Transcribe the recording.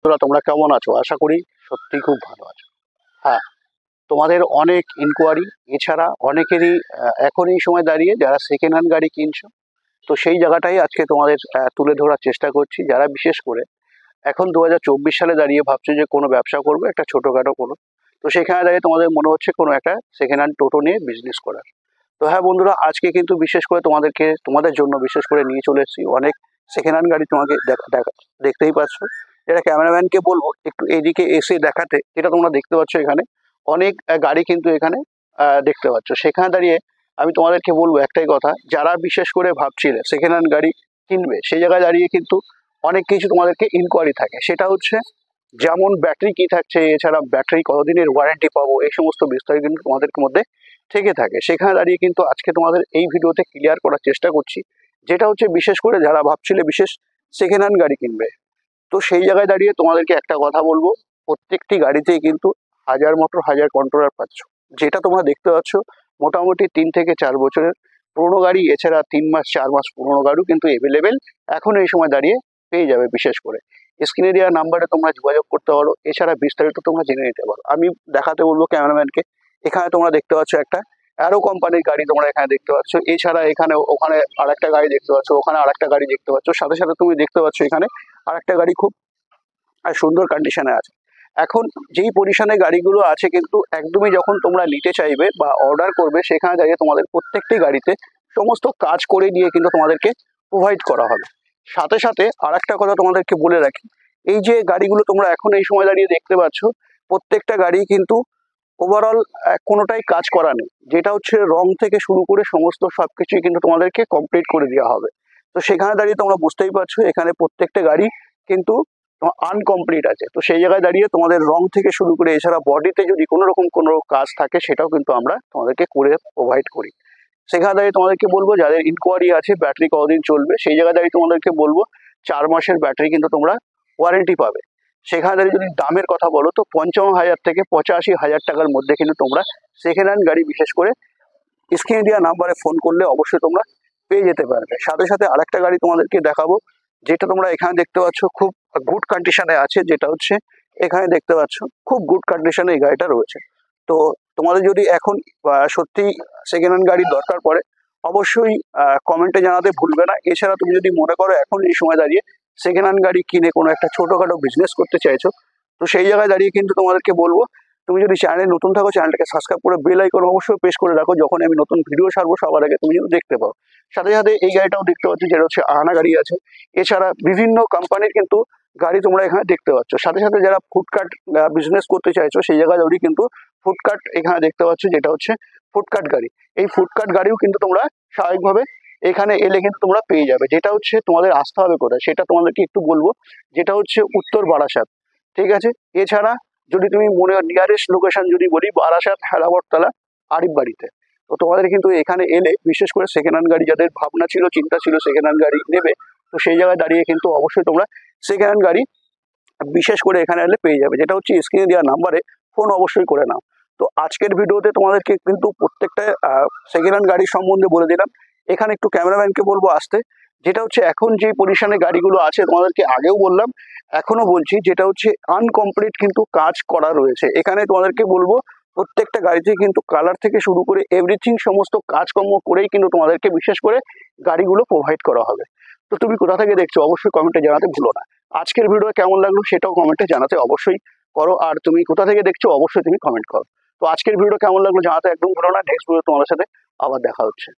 তোমরা কেমন আছো? আশা করি সত্যি খুব ভালো আছো। হ্যাঁ, তোমাদের অনেক ইনকোয়ারি, এছাড়া অনেকেরই এখন এই সময় দাঁড়িয়ে যারা সেকেন্ড হ্যান্ড গাড়ি কিনছো, তো সেই জায়গাটাই আজকে তোমাদের তুলে ধরার চেষ্টা করছি। যারা বিশেষ করে এখন 2024 সালে দাঁড়িয়ে ভাবছো যে কোনো ব্যবসা করবো, একটা ছোটোখাটো কোনো, তো সেখানে দাঁড়িয়ে তোমাদের মনে হচ্ছে কোনো একটা সেকেন্ড হ্যান্ড টোটো নিয়ে বিজনেস করার। তো হ্যাঁ বন্ধুরা, আজকে কিন্তু বিশেষ করে তোমাদের জন্য বিশেষ করে নিয়ে চলে এসেছি অনেক সেকেন্ড হ্যান্ড গাড়ি। তোমাকে দেখতেই পাচ্ছ, যেটা ক্যামেরাম্যানকে বলবো একটু এদিকে এসে দেখাতে। যেটা তোমরা দেখতে পাচ্ছ এখানে অনেক গাড়ি কিন্তু এখানে দেখতে পাচ্ছ। সেখানে দাঁড়িয়ে আমি তোমাদেরকে বলবো একটাই কথা, যারা বিশেষ করে ভাবছিলে সেকেন্ড হ্যান্ড গাড়ি কিনবে, সেই জায়গায় দাঁড়িয়ে কিন্তু অনেক কিছু তোমাদেরকে ইনকোয়ারি থাকে। সেটা হচ্ছে যেমন ব্যাটারি কি থাকছে, এছাড়া ব্যাটারি কতদিনের ওয়ারেন্টি পাবো, এই সমস্ত বিস্তারিত কিন্তু তোমাদের মধ্যে থেকে থাকে। সেখানে দাঁড়িয়ে কিন্তু আজকে তোমাদের এই ভিডিওতে ক্লিয়ার করার চেষ্টা করছি, যেটা হচ্ছে বিশেষ করে যারা ভাবছিলে বিশেষ সেকেন্ড হ্যান্ড গাড়ি কিনবে। তো সেই জায়গায় দাঁড়িয়ে তোমাদেরকে একটা কথা বলবো, প্রত্যেকটি গাড়িতেই কিন্তু হাজার মোটর হাজার কন্ট্রোলার পাচ্ছ। যেটা তোমরা দেখতে পাচ্ছ মোটামুটি 3 থেকে 4 বছরের পুরোনো গাড়ি, এছাড়া 3 মাস 4 মাস পুরোনো গাড়িও কিন্তু এভেলেবেল এখন এই সময় দাঁড়িয়ে পেয়ে যাবে। বিশেষ করে স্ক্রিনে দেওয়া নাম্বারে তোমরা যোগাযোগ করতে পারো, এছাড়া বিস্তারিত তোমরা জেনে নিতে পারো। আমি দেখাতে বলবো ক্যামেরাম্যানকে। এখানে তোমরা দেখতে পাচ্ছ একটা অ্যারো কোম্পানির গাড়ি তোমরা এখানে দেখতে পাচ্ছ, এছাড়া এখানে ওখানে আরেকটা গাড়ি দেখতে পাচ্ছ, ওখানে আরেকটা গাড়ি দেখতে পাচ্ছ, সাথে সাথে তুমি দেখতে পাচ্ছ এখানে আরেকটা গাড়ি খুব সুন্দর কন্ডিশনে আছে। এখন যেই পজিশনে গাড়িগুলো আছে কিন্তু একদমই যখন তোমরা নিতে চাইবে বা অর্ডার করবে, সেখানে দাঁড়িয়ে তোমাদের প্রত্যেকটি গাড়িতে সমস্ত কাজ করে দিয়ে কিন্তু তোমাদেরকে প্রোভাইড করা হবে। সাথে সাথে আর একটা কথা তোমাদেরকে বলে রাখি, এই যে গাড়িগুলো তোমরা এখন এই সময় দাঁড়িয়ে দেখতে পাচ্ছ, প্রত্যেকটা গাড়ি কিন্তু ওভারঅল কোনোটাই কাজ করা নেই। যেটা হচ্ছে রং থেকে শুরু করে সমস্ত সবকিছুই কিন্তু তোমাদেরকে কমপ্লিট করে দেওয়া হবে। তো সেখানে দাঁড়িয়ে তোমরা বুঝতেই পারছো এখানে প্রত্যেকটা গাড়ি কিন্তু আনকমপ্লিট আছে। তো সেই জায়গায় দাঁড়িয়ে তোমাদের রং থেকে শুরু করে এছাড়া বডিতে যদি কোনো রকম কোনো কাজ থাকে, সেটাও কিন্তু আমরা তোমাদেরকে করে প্রোভাইড করি। সেখানে দাঁড়িয়ে তোমাদেরকে বলবো যাদের ইনকোয়ারি আছে ব্যাটারি কতদিন চলবে, সেই জায়গায় দাঁড়িয়ে তোমাদেরকে বলবো 4 মাসের ব্যাটারি কিন্তু তোমরা ওয়ারেন্টি পাবে। সেখানে দাঁড়িয়ে যদি দামের কথা বলো, তো 55,000 থেকে 85,000 টাকার মধ্যে কিন্তু তোমরা সেকেন্ড হ্যান্ড গাড়ি বিশেষ করে স্ক্রিনে দেওয়া নাম্বারে ফোন করলে অবশ্যই তোমরা পেয়ে যেতে পারবে। সাথে সাথে আরেকটা গাড়ি তোমাদেরকে দেখাবো, যেটা তোমরা এখানে দেখতে পাচ্ছ খুব গুড কন্ডিশনে আছে। যেটা হচ্ছে এখানে দেখতে পাচ্ছ খুব গুড কন্ডিশনে এই গাড়িটা রয়েছে। তো তোমাদের যদি এখন সত্যি সেকেন্ড হ্যান্ড গাড়ির দরকার পড়ে, অবশ্যই কমেন্টে জানাতে ভুলবে না। এছাড়া তুমি যদি মনে করো এখন এই সময় দাঁড়িয়ে সেকেন্ড হ্যান্ড গাড়ি কিনে কোনো একটা ছোটোখাটো বিজনেস করতে চাইছো, তো সেই জায়গায় দাঁড়িয়ে কিন্তু তোমাদেরকে বলবো, তুমি যদি চ্যানেলে নতুন থাকো চ্যানেলটাকে সাবস্ক্রাইব করে বেল আইকন অবশ্যই প্রেস করে রাখো, যখন আমি নতুন ভিডিও ছাড়বো সবার আগে তুমি যেন দেখতে পাও। সাথে সাথে এই গাড়িটাও দেখতে পাচ্ছি, যেটা হচ্ছে আহানা গাড়ি আছে। এছাড়া বিভিন্ন কোম্পানির কিন্তু গাড়ি তোমরা এখানে দেখতে পাচ্ছ। সাথে সাথে যারা ফুডকার্ট বিজনেস করতে চাইছো, সেই জায়গায় দাঁড়িয়ে কিন্তু ফুডকার্ট এখানে দেখতে পাচ্ছ, যেটা হচ্ছে ফুডকার্ট গাড়ি। এই ফুডকার্ট গাড়িও কিন্তু তোমরা স্বাভাবিকভাবে এখানে এলে কিন্তু তোমরা পেয়ে যাবে। যেটা হচ্ছে তোমাদের আসতে হবে কোথায় সেটা তোমাদেরকে একটু বলবো, যেটা হচ্ছে উত্তর বারাসাত। ঠিক আছে, এছাড়া যদি তুমি মনে নিয়ারেস্ট লোকেশন যদি বলি, বারাসাত, হেলাবরতলা, আরিফ বাড়িতে। তো তোমাদের কিন্তু এখানে এলে বিশেষ করে সেকেন্ড হ্যান্ড গাড়ি যাদের ভাবনা ছিল, চিন্তা ছিল সেকেন্ড হ্যান্ড গাড়ি নেবে, তো সেই জায়গায় দাঁড়িয়ে কিন্তু অবশ্যই তোমরা সেকেন্ড হ্যান্ড গাড়ি বিশেষ করে এখানে এলে পেয়ে যাবে। যেটা হচ্ছে স্ক্রিনে দেওয়া নাম্বারে ফোন অবশ্যই করে নাও। তো আজকের ভিডিওতে তোমাদেরকে কিন্তু প্রত্যেকটা সেকেন্ড হ্যান্ড গাড়ির সম্বন্ধে বলে দিলাম। এখানে একটু ক্যামেরাম্যানকে বলবো আসতে। যেটা হচ্ছে এখন যে পজিশনে গাড়িগুলো আছে তোমাদেরকে আগেও বললাম, এখনো বলছি, যেটা হচ্ছে আনকমপ্লিট কিন্তু কাজ করা রয়েছে। এখানে তোমাদেরকে বলবো প্রত্যেকটা গাড়িতে কিন্তু কালার থেকে শুরু করে এভরিথিং সমস্ত কাজকর্ম করেই কিন্তু তোমাদেরকে বিশেষ করে গাড়িগুলো প্রোভাইড করা হবে। তো তুমি কোথা থেকে দেখছো অবশ্যই কমেন্টে জানাতে ভুলো না। আজকের ভিডিও কেমন লাগলো সেটাও কমেন্টে জানাতে অবশ্যই করো, আর তুমি কোথা থেকে দেখছো অবশ্যই তুমি কমেন্ট করো। তো আজকের ভিডিও কেমন লাগলো জানাতে একদম ভুলো না। নেক্সট ভিডিও তোমাদের সাথে আবার দেখা হচ্ছে।